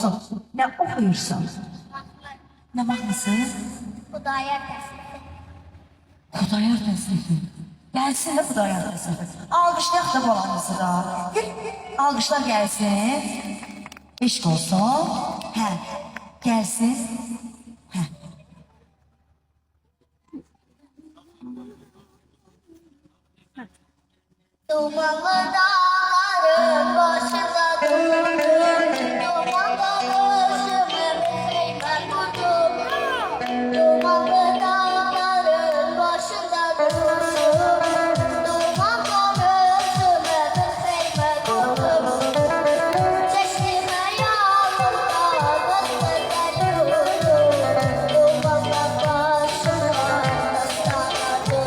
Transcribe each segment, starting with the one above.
Olsun. Ne oxuyursan? Nə mahnısı? Xudayar təslifi. Xudayar təslifi. Gəlsin də Xudayar təslifi. Alqışlayaq da balamızı da. Alqışlar gəlsin. Eşq olsun. Hə, gəlsin. Hə. Dumanlı dağların başında durur, dumanlı başımı ben vurdum. Dumanlı dağların başında durur, dumanlı başımı ben vurdum. Çeşme yağmurda gözlerden yürür, dumanlı başıma dastanadır.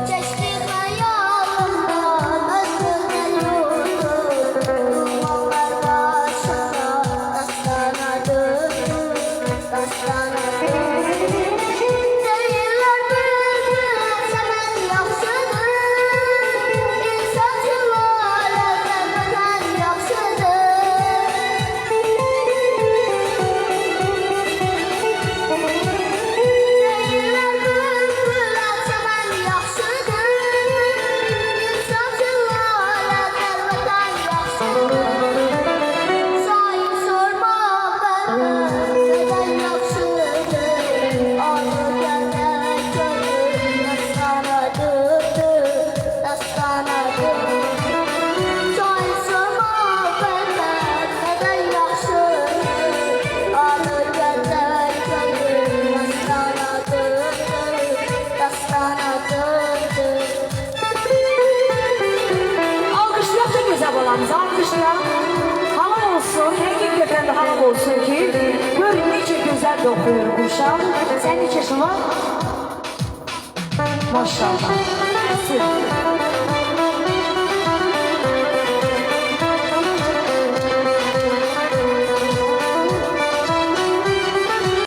Çeşme yağmurda gözlerden yürür, dumanlar başıma dastanadır. Deyirlər bülbül səmən yaxşıdır, insan sülaləsindən vətən yaxşıdır. Deyirlər bülbül səmən yaxşıdır, insan sülaləsindən vətən yaxşıdır. Sayın sorma bəndən nədən yaxşıdır, anı gəlmək gönül dastanadır, dastanadır. Sayın sorma bəndən nədən yaxşıdır, anı gəlmək gönül dastanadır, dastanadır. Alqışlayaq da gözəl balamızı, alqışlayaq. Halal olsun, həqiqətən də halal olsun ki, gör necə gözəl də oxuyur bu uşaq. Sən neçə yaşın var? Maşallah. Sırf.